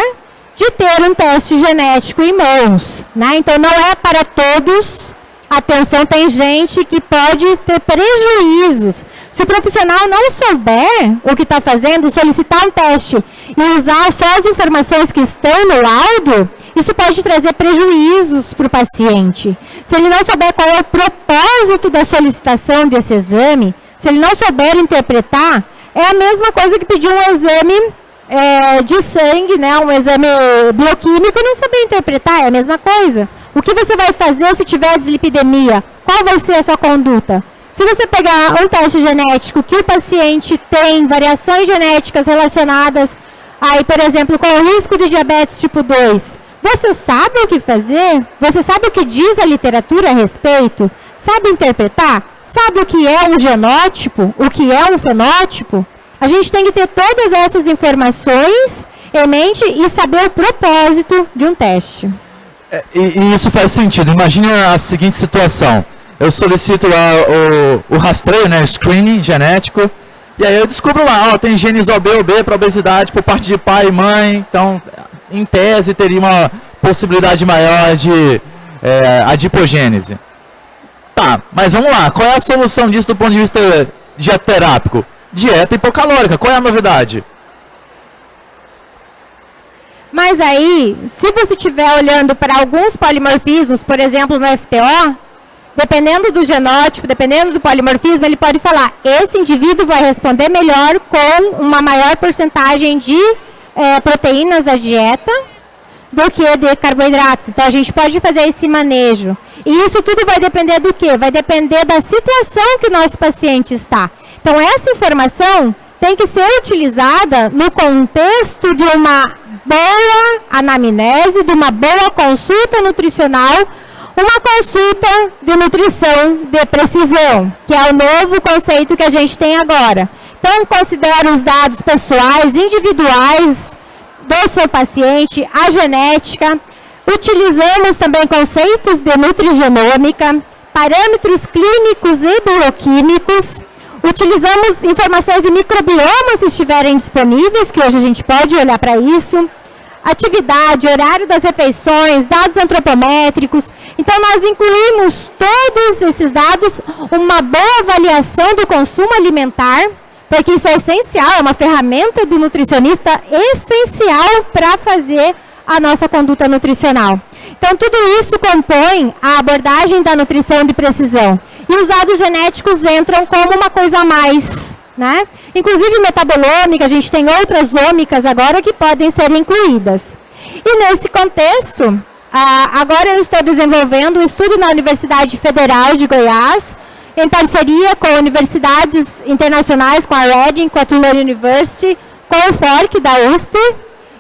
de ter um teste genético em mãos. Né? Então, não é para todos. Atenção, tem gente que pode ter prejuízos. Se o profissional não souber o que está fazendo, solicitar um teste e usar só as informações que estão no laudo, isso pode trazer prejuízos para o paciente. Se ele não souber qual é o propósito da solicitação desse exame, se ele não souber interpretar, é a mesma coisa que pedir um exame de sangue, né, um exame bioquímico e não saber interpretar, é a mesma coisa. O que você vai fazer se tiver dislipidemia? Qual vai ser a sua conduta? Se você pegar um teste genético que o paciente tem variações genéticas relacionadas, aí, por exemplo, com o risco de diabetes tipo 2, você sabe o que fazer? Você sabe o que diz a literatura a respeito? Sabe interpretar? Sabe o que é um genótipo? O que é um fenótipo? A gente tem que ter todas essas informações em mente e saber o propósito de um teste. E isso faz sentido. Imagina a seguinte situação. Eu solicito lá o rastreio, né, o screening genético, e aí eu descubro lá, ó, tem genes OB para obesidade por parte de pai e mãe, então, em tese, teria uma possibilidade maior de adipogênese. Tá, mas vamos lá, qual é a solução disso do ponto de vista dietoterápico? Dieta hipocalórica, qual é a novidade? Mas aí, se você estiver olhando para alguns polimorfismos, por exemplo, no FTO, dependendo do genótipo, dependendo do polimorfismo, ele pode falar, esse indivíduo vai responder melhor com uma maior porcentagem de proteínas da dieta do que de carboidratos. Então, a gente pode fazer esse manejo. E isso tudo vai depender do quê? Vai depender da situação que o nosso paciente está. Então, essa informação tem que ser utilizada no contexto de uma boa anamnese, de uma boa consulta nutricional, uma consulta de nutrição de precisão, que é o novo conceito que a gente tem agora. Então, considera os dados pessoais, individuais do seu paciente, a genética. Utilizamos também conceitos de nutrigenômica, parâmetros clínicos e bioquímicos. Utilizamos informações de microbioma, se estiverem disponíveis, que hoje a gente pode olhar para isso. Atividade, horário das refeições, dados antropométricos. Então, nós incluímos todos esses dados, uma boa avaliação do consumo alimentar, porque isso é essencial, é uma ferramenta do nutricionista essencial para fazer a nossa conduta nutricional. Então, tudo isso compõe a abordagem da nutrição de precisão. E os dados genéticos entram como uma coisa a mais, né? Inclusive metabolômica, a gente tem outras ômicas agora que podem ser incluídas. E nesse contexto, agora eu estou desenvolvendo um estudo na Universidade Federal de Goiás, em parceria com universidades internacionais, com a Reading, com a Tulane University, com o FORC da USP,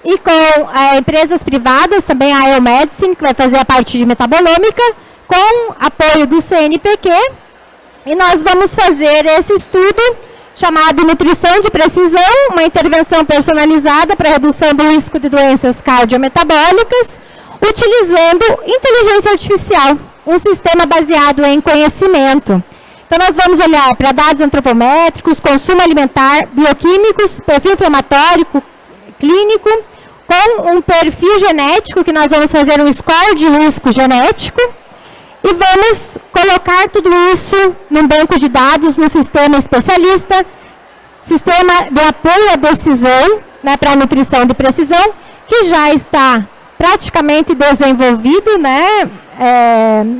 e com empresas privadas, também a EOMedicine, que vai fazer a parte de metabolômica, com apoio do CNPq, e nós vamos fazer esse estudo chamado Nutrição de Precisão, uma intervenção personalizada para redução do risco de doenças cardiometabólicas, utilizando inteligência artificial. um sistema baseado em conhecimento. Então, nós vamos olhar para dados antropométricos, consumo alimentar, bioquímicos, perfil inflamatório, clínico, com um perfil genético, que nós vamos fazer um score de risco genético, e vamos colocar tudo isso num banco de dados, no sistema especialista, sistema de apoio à decisão, né, para a nutrição de precisão, que já está praticamente desenvolvido, né,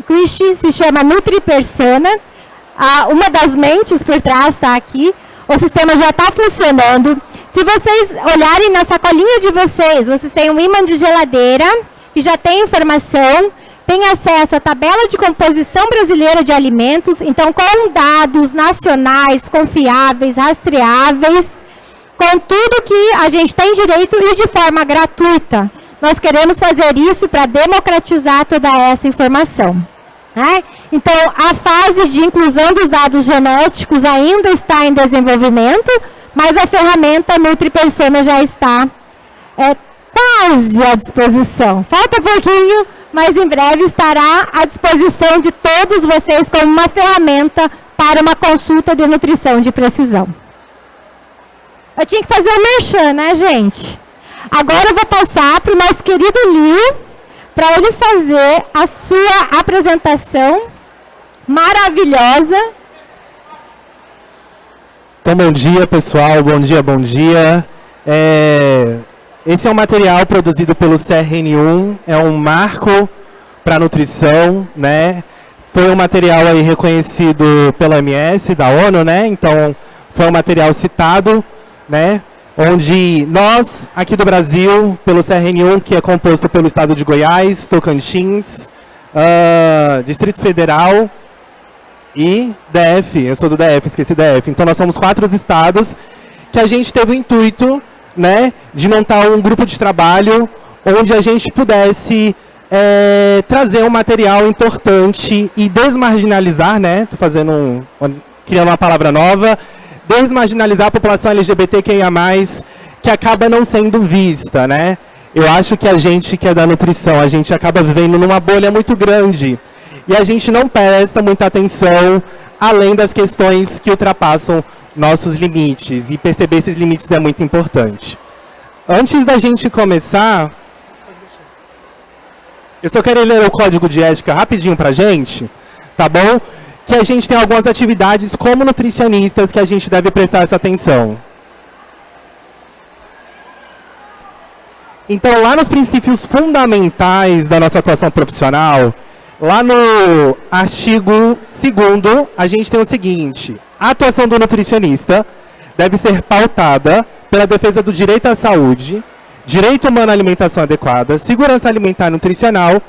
Cristi, se chama NutriPersona. Uma das mentes por trás está aqui, o sistema já está funcionando. Se vocês olharem na sacolinha de vocês têm um ímã de geladeira, que já tem informação, tem acesso à tabela de composição brasileira de alimentos, então com dados nacionais, confiáveis, rastreáveis, com tudo que a gente tem direito e de forma gratuita. Nós queremos fazer isso para democratizar toda essa informação. Então, a fase de inclusão dos dados genéticos ainda está em desenvolvimento, mas a ferramenta NutriPersona já está quase à disposição. Falta pouquinho, mas em breve estará à disposição de todos vocês como uma ferramenta para uma consulta de nutrição de precisão. Eu tinha que fazer o merchan, né, gente? Agora eu vou passar para o nosso querido Lio, para ele fazer a sua apresentação maravilhosa. Então, bom dia, pessoal. Bom dia, bom dia. Esse é um material produzido pelo CRN1, é um marco para a nutrição, né? Foi um material aí reconhecido pela OMS, da ONU, né? Então, foi um material citado, né? Onde nós, aqui do Brasil, pelo CRN1, que é composto pelo estado de Goiás, Tocantins, Distrito Federal e DF, eu sou do DF, esqueci DF. Então, nós somos 4 estados que a gente teve o intuito, né, de montar um grupo de trabalho onde a gente pudesse trazer um material importante e desmarginalizar, né, estou criando uma palavra nova, desmarginalizar a população LGBTQIA+, que acaba não sendo vista, né? Eu acho que a gente que é da nutrição, a gente acaba vivendo numa bolha muito grande e a gente não presta muita atenção além das questões que ultrapassam nossos limites, e perceber esses limites é muito importante. Antes da gente começar, eu só quero ler o código de ética rapidinho pra gente, tá bom? Que a gente tem algumas atividades como nutricionistas que a gente deve prestar essa atenção. Então, lá nos princípios fundamentais da nossa atuação profissional, lá no artigo 2º, a gente tem o seguinte: a atuação do nutricionista deve ser pautada pela defesa do direito à saúde, direito humano à alimentação adequada, segurança alimentar e nutricional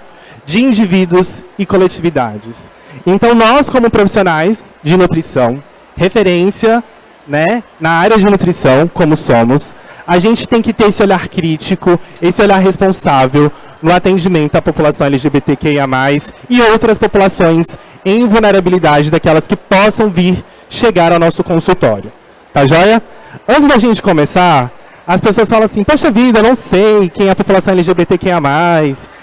de indivíduos e coletividades. Então, nós, como profissionais de nutrição, referência, né, na área de nutrição, como somos, a gente tem que ter esse olhar crítico, esse olhar responsável no atendimento à população LGBTQIA+, e outras populações em vulnerabilidade, daquelas que possam vir chegar ao nosso consultório. Tá joia? Antes da gente começar, as pessoas falam assim: poxa vida, não sei quem é a população LGBTQIA+,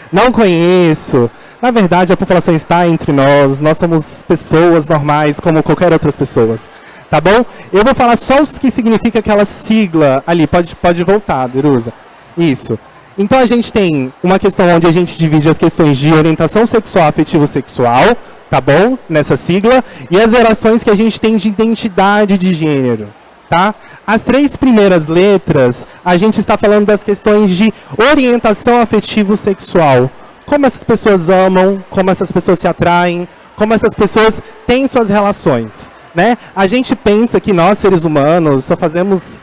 não conheço. Na verdade, a população está entre nós somos pessoas normais, como qualquer outras pessoas. Tá bom? Eu vou falar só o que significa aquela sigla ali. Pode voltar, Derusa. Isso. Então, a gente tem uma questão onde a gente divide as questões de orientação sexual, afetivo-sexual, tá bom? Nessa sigla. E as relações que a gente tem de identidade de gênero, tá? As 3 primeiras letras, a gente está falando das questões de orientação afetivo-sexual. Como essas pessoas amam, como essas pessoas se atraem, como essas pessoas têm suas relações, né? A gente pensa que nós, seres humanos,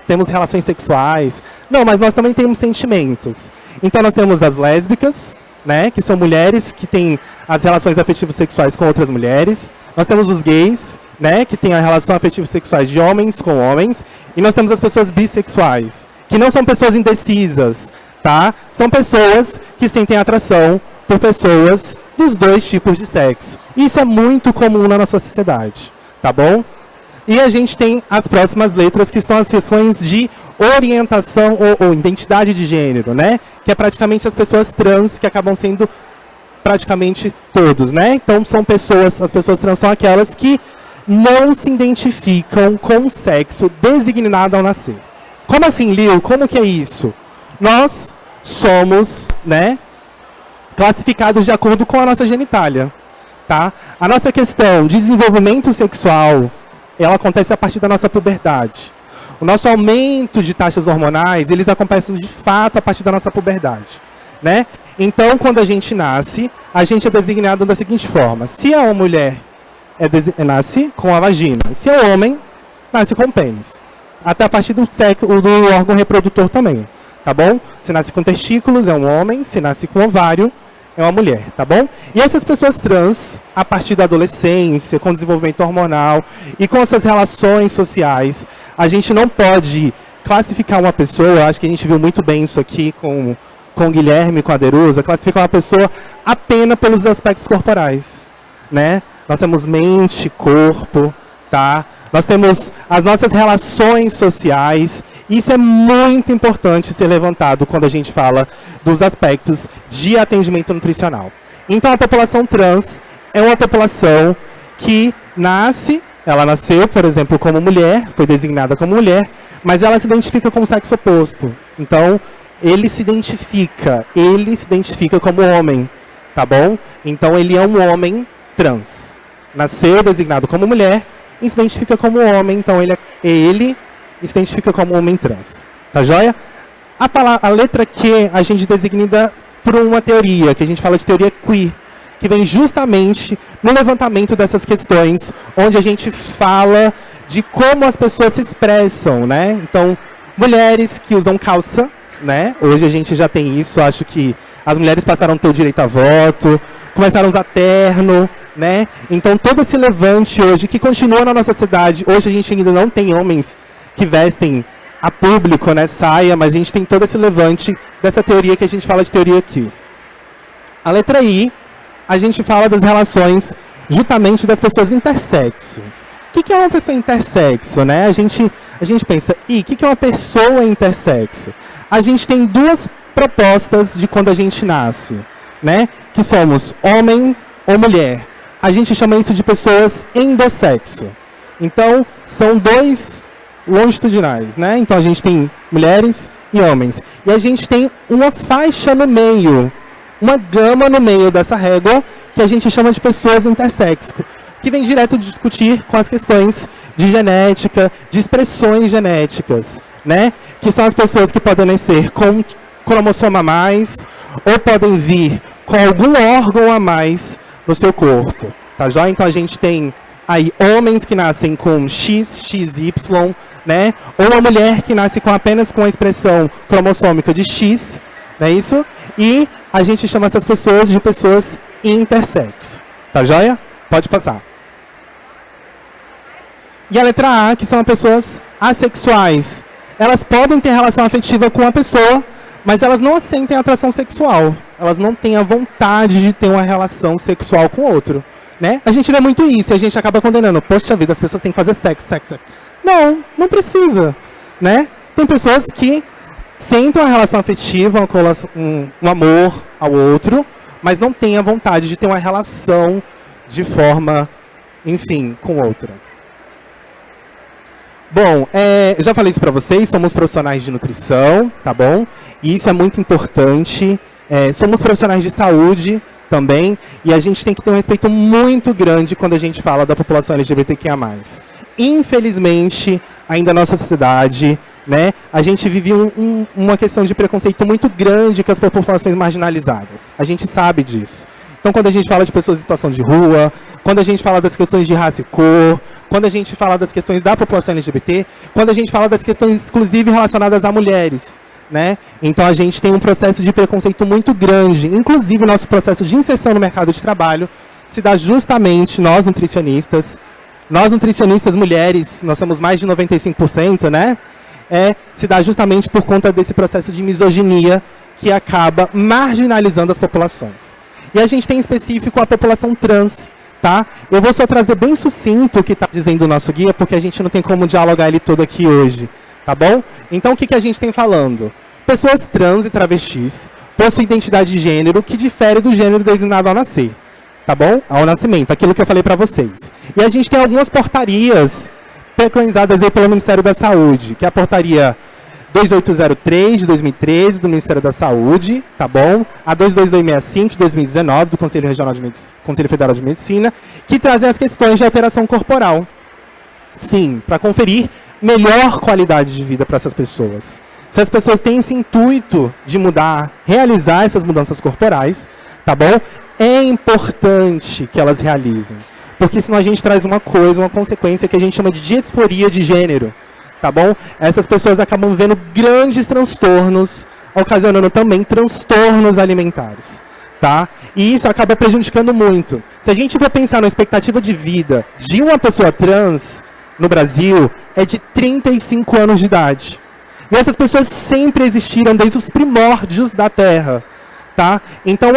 temos relações sexuais. Não, mas nós também temos sentimentos. Então, nós temos as lésbicas, né, que são mulheres que têm as relações afetivo-sexuais com outras mulheres. Nós temos os gays, né, que têm a relação afetivo-sexuais de homens com homens. E nós temos as pessoas bissexuais, que não são pessoas indecisas, tá? São pessoas que sentem atração por pessoas dos 2 tipos de sexo. Isso é muito comum na nossa sociedade, tá bom? E a gente tem as próximas letras, que estão as questões de orientação ou identidade de gênero, né? Que é praticamente as pessoas trans que acabam sendo praticamente todos, né? Então são pessoas, as pessoas trans são aquelas que não se identificam com o sexo designado ao nascer. Como assim, Lil? Como que é isso? Nós somos, né, classificados de acordo com a nossa genitália, tá? A nossa questão de desenvolvimento sexual, ela acontece a partir da nossa puberdade. O nosso aumento de taxas hormonais, eles acontecem de fato a partir da nossa puberdade, né? Então, quando a gente nasce, a gente é designado da seguinte forma. Se a mulher nasce com a vagina, se é homem, nasce com o pênis. Até a partir do sexo, do órgão reprodutor também, tá bom? Se nasce com testículos, é um homem. Se nasce com ovário, é uma mulher, tá bom? E essas pessoas trans, a partir da adolescência, com desenvolvimento hormonal e com as suas relações sociais, a gente não pode classificar uma pessoa, acho que a gente viu muito bem isso aqui com o Guilherme, com a Derusa, classificar uma pessoa apenas pelos aspectos corporais, né? Nós temos mente, corpo, tá? Nós temos as nossas relações sociais. Isso é muito importante ser levantado quando a gente fala dos aspectos de atendimento nutricional. Então, a população trans é uma população que ela nasceu, por exemplo, como mulher, foi designada como mulher, mas ela se identifica com o sexo oposto. Então, ele se identifica como homem, tá bom? Então, ele é um homem trans. Nasceu designado como mulher e se identifica como homem, então ele se identifica como homem trans. Tá joia? A letra Q a gente designa por uma teoria, que a gente fala de teoria queer, que vem justamente no levantamento dessas questões, onde a gente fala de como as pessoas se expressam, né? Então, mulheres que usam calça, né? Hoje a gente já tem isso, acho que as mulheres passaram a ter o direito a voto, começaram a usar terno, né? Então, todo esse levante hoje, que continua na nossa sociedade, hoje a gente ainda não tem homens que vestem a público, né, saia, mas a gente tem todo esse levante dessa teoria que a gente fala de teoria aqui. A letra I, a gente fala das relações justamente das pessoas intersexo. O que é uma pessoa intersexo, né? A gente pensa, o que é uma pessoa intersexo? A gente tem duas propostas de quando a gente nasce, né? Que somos homem ou mulher. A gente chama isso de pessoas endossexo. Então, são dois longitudinais, né? Então, a gente tem mulheres e homens. E a gente tem uma faixa no meio, uma gama no meio dessa régua, que a gente chama de pessoas intersexo, que vem direto discutir com as questões de genética, de expressões genéticas, né? Que são as pessoas que podem nascer com cromossoma a mais, ou podem vir com algum órgão a mais no seu corpo, tá joia? Então a gente tem aí homens que nascem com X, XY, né? Ou uma mulher que nasce apenas com a expressão cromossômica de X, não é isso? E a gente chama essas pessoas de pessoas intersexo, tá joia? Pode passar. E a letra A, que são as pessoas assexuais. Elas podem ter relação afetiva com a pessoa, mas elas não sentem atração sexual. Elas não têm a vontade de ter uma relação sexual com o outro, né? A gente vê muito isso e a gente acaba condenando. Poxa vida, as pessoas têm que fazer sexo. Não, não precisa, né? Tem pessoas que sentem uma relação afetiva, um amor ao outro, mas não têm a vontade de ter uma relação de forma, enfim, com outra. Bom, eu já falei isso para vocês, somos profissionais de nutrição, tá bom? E isso é muito importante. Somos profissionais de saúde também, e a gente tem que ter um respeito muito grande quando a gente fala da população LGBTQIA+. Infelizmente, ainda na nossa sociedade, né, a gente vive uma questão de preconceito muito grande com as populações marginalizadas. A gente sabe disso. Então, quando a gente fala de pessoas em situação de rua, quando a gente fala das questões de raça e cor, quando a gente fala das questões da população LGBT, quando a gente fala das questões, inclusive, relacionadas a mulheres, né? Então, a gente tem um processo de preconceito muito grande. Inclusive, o nosso processo de inserção no mercado de trabalho se dá justamente nós, nutricionistas mulheres, nós somos mais de 95%, né? Se dá justamente por conta desse processo de misoginia que acaba marginalizando as populações. E a gente tem em específico a população trans, tá? Eu vou só trazer bem sucinto o que está dizendo o nosso guia, porque a gente não tem como dialogar ele todo aqui hoje, tá bom? Então, o que a gente tem falando? Pessoas trans e travestis possui identidade de gênero que difere do gênero designado ao nascer, tá bom? Ao nascimento, aquilo que eu falei para vocês. E a gente tem algumas portarias preconizadas aí pelo Ministério da Saúde, que é a portaria 2803 de 2013 do Ministério da Saúde, tá bom? A 22265 de 2019 do Conselho Federal de Medicina, que trazem as questões de alteração corporal. Sim, para conferir melhor qualidade de vida para essas pessoas. Se as pessoas têm esse intuito de mudar, realizar essas mudanças corporais, tá bom? É importante que elas realizem, porque senão a gente traz uma consequência que a gente chama de disforia de gênero, tá bom? Essas pessoas acabam vivendo grandes transtornos, ocasionando também transtornos alimentares, tá? E isso acaba prejudicando muito. Se a gente for pensar na expectativa de vida de uma pessoa trans no Brasil, é de 35 anos de idade. E essas pessoas sempre existiram desde os primórdios da Terra, tá? Então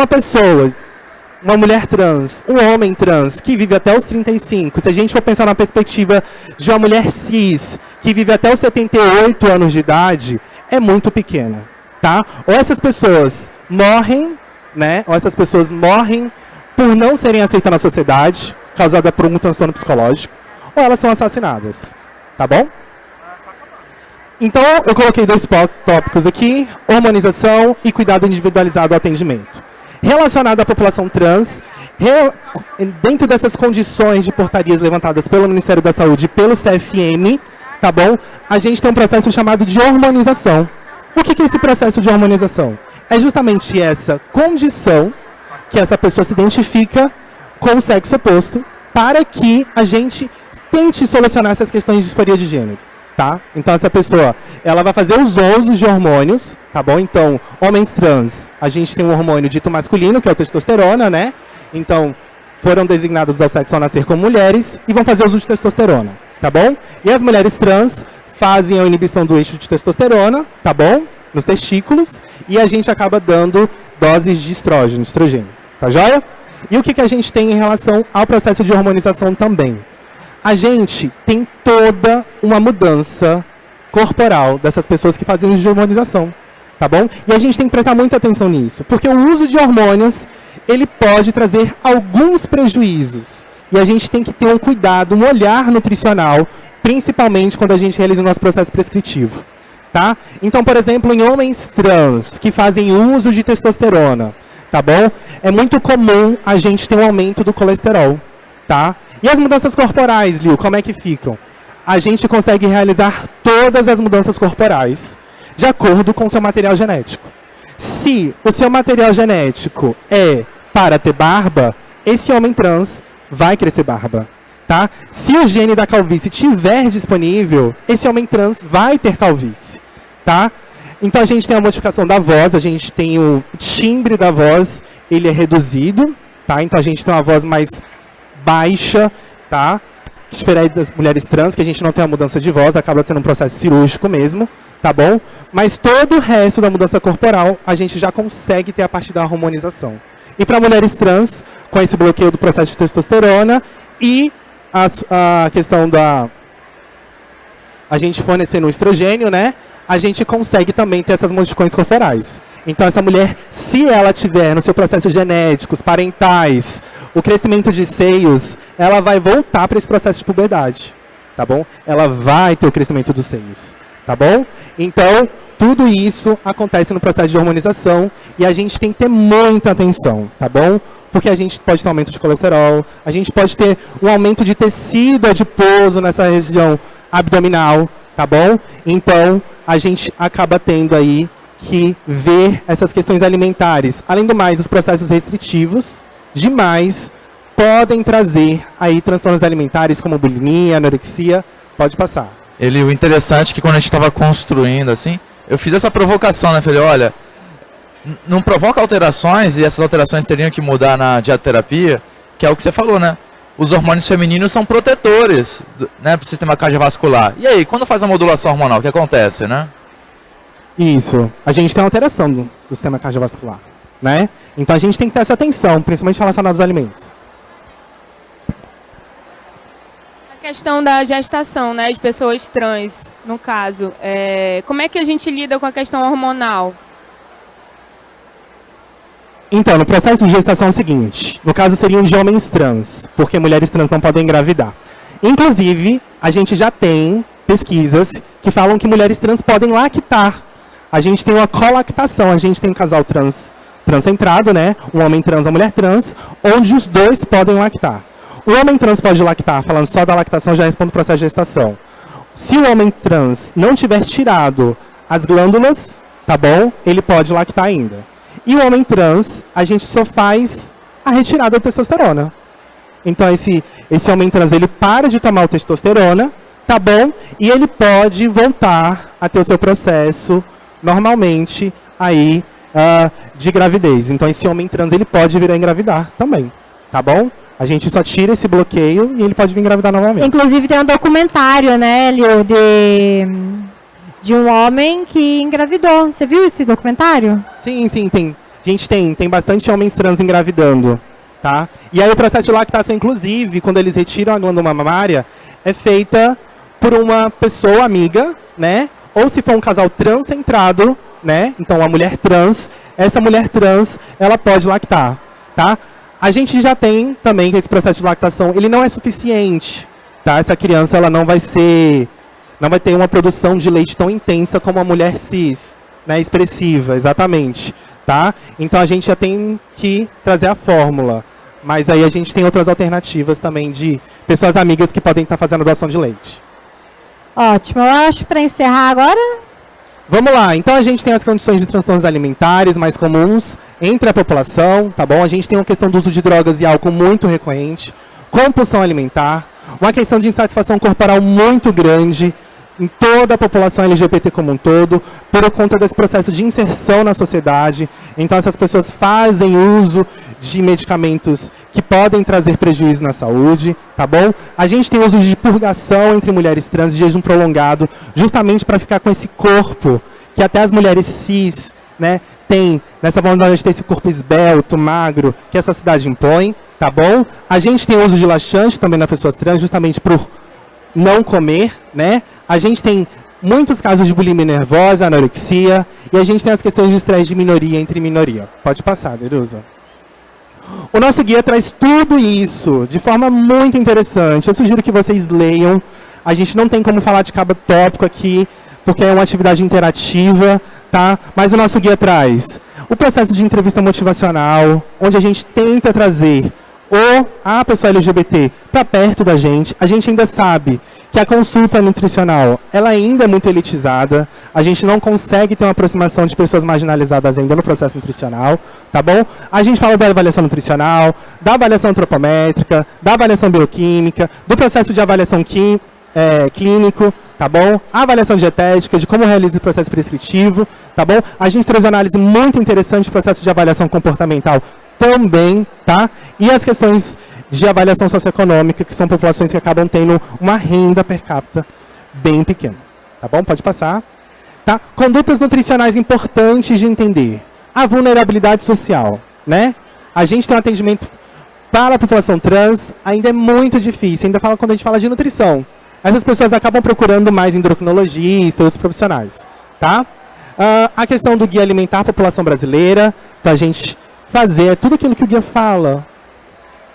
uma mulher trans, um homem trans que vive até os 35, se a gente for pensar na perspectiva de uma mulher cis que vive até os 78 anos de idade, é muito pequena, tá? Ou essas pessoas morrem, né? Ou essas pessoas morrem por não serem aceitas na sociedade, causada por um transtorno psicológico, ou elas são assassinadas, tá bom? Então, eu coloquei 2 tópicos aqui, hormonização e cuidado individualizado ao atendimento. Relacionado à população trans, dentro dessas condições de portarias levantadas pelo Ministério da Saúde e pelo CFM, tá bom? A gente tem um processo chamado de hormonização. O que é esse processo de hormonização? É justamente essa condição que essa pessoa se identifica com o sexo oposto para que a gente tente solucionar essas questões de disforia de gênero. Tá? Então essa pessoa, ela vai fazer os usos de hormônios, tá bom? Então, homens trans, a gente tem um hormônio dito masculino, que é a testosterona, né? Então, foram designados ao sexo ao nascer como mulheres e vão fazer uso de testosterona, tá bom? E as mulheres trans fazem a inibição do eixo de testosterona, tá bom? Nos testículos, e a gente acaba dando doses de estrogênio, tá joia? E o que a gente tem em relação ao processo de hormonização também? A gente tem toda uma mudança corporal dessas pessoas que fazem uso de hormonização, tá bom? E a gente tem que prestar muita atenção nisso, porque o uso de hormônios, ele pode trazer alguns prejuízos. E a gente tem que ter um cuidado, um olhar nutricional, principalmente quando a gente realiza o nosso processo prescritivo, tá? Então, por exemplo, em homens trans que fazem uso de testosterona, tá bom? É muito comum a gente ter um aumento do colesterol, tá? E as mudanças corporais, Liu, como é que ficam? A gente consegue realizar todas as mudanças corporais de acordo com o seu material genético. Se o seu material genético é para ter barba, esse homem trans vai crescer barba, tá? Se o gene da calvície estiver disponível, esse homem trans vai ter calvície, tá? Então a gente tem a modificação da voz, a gente tem o timbre da voz, ele é reduzido, tá? Então a gente tem uma voz mais baixa, tá? Diferente das mulheres trans, que a gente não tem a mudança de voz, acaba sendo um processo cirúrgico mesmo, tá bom? Mas todo o resto da mudança corporal, a gente já consegue ter a partir da hormonização. E para mulheres trans, com esse bloqueio do processo de testosterona e a questão da... a gente fornecendo o estrogênio, né? A gente consegue também ter essas modificações corporais. Então, essa mulher, se ela tiver no seu processo genéticos, parentais, o crescimento de seios, ela vai voltar para esse processo de puberdade, tá bom? Ela vai ter o crescimento dos seios, tá bom? Então, tudo isso acontece no processo de hormonização e a gente tem que ter muita atenção, tá bom? Porque a gente pode ter um aumento de colesterol, a gente pode ter um aumento de tecido adiposo nessa região abdominal, tá bom? Então, a gente acaba tendo aí que ver essas questões alimentares. Além do mais, os processos restritivos demais podem trazer aí transtornos alimentares como bulimia, anorexia, pode passar. O interessante é que quando a gente estava construindo, assim, eu fiz essa provocação, né? Falei, olha, não provoca alterações, e essas alterações teriam que mudar na dietoterapia, que é o que você falou, né? Os hormônios femininos são protetores, né, para o sistema cardiovascular. E aí, quando faz a modulação hormonal, o que acontece, né? Isso. A gente tem uma alteração do sistema cardiovascular, né? Então a gente tem que ter essa atenção, principalmente relacionada aos alimentos. A questão da gestação, né, de pessoas trans, no caso, como é que a gente lida com a questão hormonal? Então, no processo de gestação é o seguinte, no caso seriam de homens trans, porque mulheres trans não podem engravidar. Inclusive, a gente já tem pesquisas que falam que mulheres trans podem lactar. A gente tem uma colactação, a gente tem um casal transcentrado, né? Um homem trans e uma mulher trans, onde os dois podem lactar. O homem trans pode lactar, falando só da lactação, já respondo o processo de gestação. Se o homem trans não tiver tirado as glândulas, tá bom? Ele pode lactar ainda. E o homem trans, a gente só faz a retirada da testosterona. Então, esse homem trans, ele para de tomar o testosterona, tá bom? E ele pode voltar a ter o seu processo, normalmente, aí, de gravidez. Então, esse homem trans, ele pode vir a engravidar também, tá bom? A gente só tira esse bloqueio e ele pode vir engravidar novamente. Inclusive, tem um documentário, né, Lio, de um homem que engravidou. Você viu esse documentário? Sim, tem. A gente tem bastante homens trans engravidando, tá? E aí o processo de lactação, inclusive, quando eles retiram a glândula mamária, é feita por uma pessoa amiga, né? Ou se for um casal transcentrado, né? Então, uma mulher trans, essa mulher trans, ela pode lactar, tá? A gente já tem também que esse processo de lactação, ele não é suficiente, tá? Essa criança, ela não vai ter uma produção de leite tão intensa como a mulher cis, né? Expressiva, exatamente, tá? Então, a gente já tem que trazer a fórmula. Mas aí a gente tem outras alternativas também de pessoas amigas que podem estar fazendo doação de leite. Ótimo. Eu acho para encerrar agora. Vamos lá. Então a gente tem as condições de transtornos alimentares mais comuns entre a população, tá bom? A gente tem uma questão do uso de drogas e álcool muito recorrente, compulsão alimentar, uma questão de insatisfação corporal muito grande em toda a população LGBT como um todo, por conta desse processo de inserção na sociedade. Então essas pessoas fazem uso de medicamentos que podem trazer prejuízo na saúde, tá bom? A gente tem uso de purgação entre mulheres trans, de jejum prolongado, justamente para ficar com esse corpo que até as mulheres cis, né, tem nessa vontade de ter esse corpo esbelto, magro, que a sociedade impõe, tá bom? A gente tem uso de laxante também nas pessoas trans, justamente por não comer, né? A gente tem muitos casos de bulimia nervosa, anorexia, e a gente tem as questões de estresse de minoria entre minoria. Pode passar, Derusa. O nosso guia traz tudo isso de forma muito interessante. Eu sugiro que vocês leiam. A gente não tem como falar de cabo tópico aqui, porque é uma atividade interativa, tá? Mas o nosso guia traz o processo de entrevista motivacional, onde a gente tenta trazer a pessoa LGBT para perto da gente. A gente ainda sabe que a consulta nutricional, ela ainda é muito elitizada. A gente não consegue ter uma aproximação de pessoas marginalizadas ainda no processo nutricional, tá bom? A gente fala da avaliação nutricional, da avaliação antropométrica, da avaliação bioquímica, do processo de avaliação clínico, tá bom? A avaliação dietética, de como realiza o processo prescritivo, tá bom? A gente traz uma análise muito interessante do processo de avaliação comportamental também, tá? E as questões de avaliação socioeconômica, que são populações que acabam tendo uma renda per capita bem pequena, tá bom? Pode passar. Tá? Condutas nutricionais importantes de entender. A vulnerabilidade social, né? A gente tem um atendimento para a população trans, ainda é muito difícil, ainda fala quando a gente fala de nutrição. Essas pessoas acabam procurando mais endocrinologistas, outros profissionais, tá? A questão do guia alimentar à população brasileira, então a gente fazer tudo aquilo que o guia fala.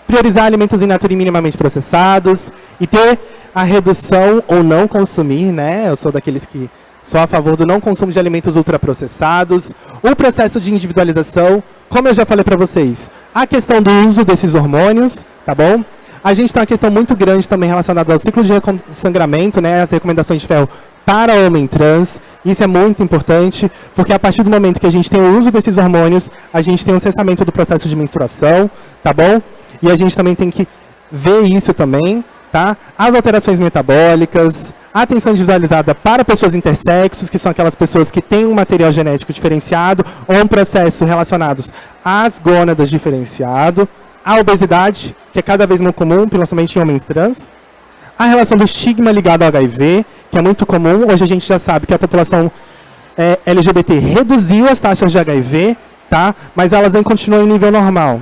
Priorizar alimentos in natura e minimamente processados e ter a redução ou não consumir, né? Eu sou daqueles que sou a favor do não consumo de alimentos ultraprocessados. O processo de individualização, como eu já falei para vocês, a questão do uso desses hormônios, tá bom? A gente tem uma questão muito grande também relacionada ao ciclo de sangramento, né? As recomendações de ferro para homem trans. Isso é muito importante, porque a partir do momento que a gente tem o uso desses hormônios, a gente tem um cessamento do processo de menstruação, tá bom? E a gente também tem que ver isso também, tá? As alterações metabólicas, a atenção individualizada para pessoas intersexos, que são aquelas pessoas que têm um material genético diferenciado ou um processo relacionado às gônadas diferenciado, a obesidade, que é cada vez mais comum, principalmente em homens trans, a relação do estigma ligado ao HIV, que é muito comum. Hoje a gente já sabe que a população LGBT reduziu as taxas de HIV, tá? Mas elas nem continuam em nível normal.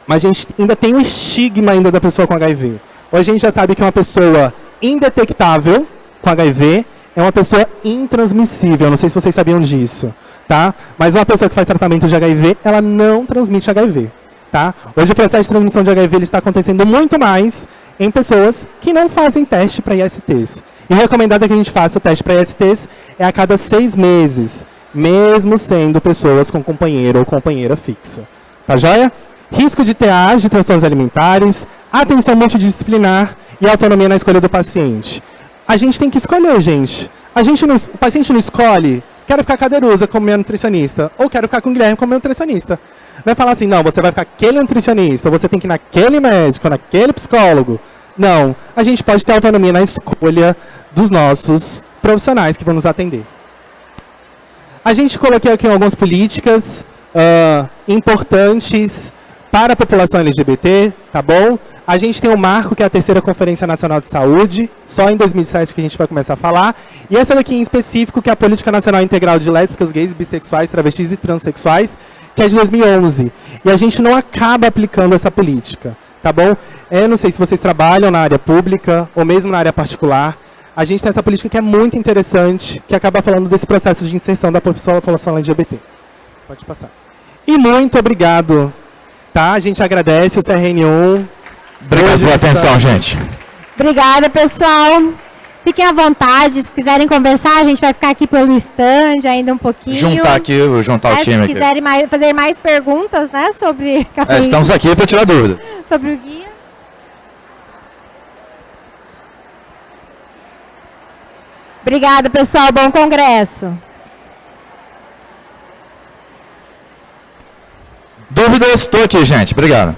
Mas a gente ainda tem um estigma ainda da pessoa com HIV. Hoje a gente já sabe que uma pessoa indetectável com HIV é uma pessoa intransmissível. Não sei se vocês sabiam disso, tá? Mas uma pessoa que faz tratamento de HIV, ela não transmite HIV, tá? Hoje o processo de transmissão de HIV ele está acontecendo muito mais em pessoas que não fazem teste para ISTs. E o recomendado é que a gente faça o teste para ISTs a cada 6 meses, mesmo sendo pessoas com companheiro ou companheira fixa. Tá joia? Risco de TAs, de transtornos alimentares, atenção multidisciplinar e autonomia na escolha do paciente. A gente tem que escolher, gente. O paciente não escolhe, quero ficar com a Derusa como minha nutricionista, ou quero ficar com o Guilherme como meu nutricionista. Vai falar assim, não, você vai ficar com aquele nutricionista, você tem que ir naquele médico, naquele psicólogo. Não, a gente pode ter autonomia na escolha dos nossos profissionais que vão nos atender. A gente colocou aqui algumas políticas importantes para a população LGBT, tá bom? A gente tem o marco, que é a 3ª Conferência Nacional de Saúde, só em 2007 que a gente vai começar a falar. E essa daqui em específico, que é a Política Nacional Integral de Lésbicas, Gays, Bissexuais, Travestis e Transsexuais, que é de 2011. E a gente não acaba aplicando essa política, tá bom? Eu não sei se vocês trabalham na área pública ou mesmo na área particular. A gente tem essa política que é muito interessante, que acaba falando desse processo de inserção da população LGBT. Pode passar. E muito obrigado, tá? A gente agradece o CRN1. Obrigado pela atenção, gente. Obrigada, pessoal. Fiquem à vontade, se quiserem conversar, a gente vai ficar aqui pelo stand ainda um pouquinho. Juntar o time Se aqui. quiserem fazer mais perguntas, né, sobre cafeína, Estamos aqui para tirar dúvida. sobre o guia. Obrigada, pessoal. Bom congresso. Dúvidas? Estou aqui, gente. Obrigado.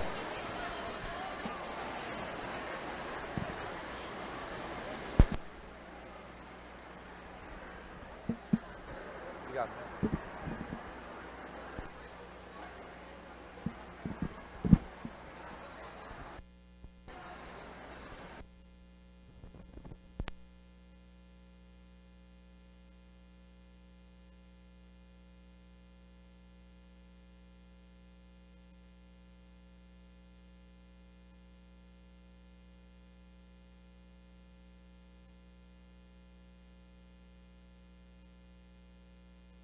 Obrigado.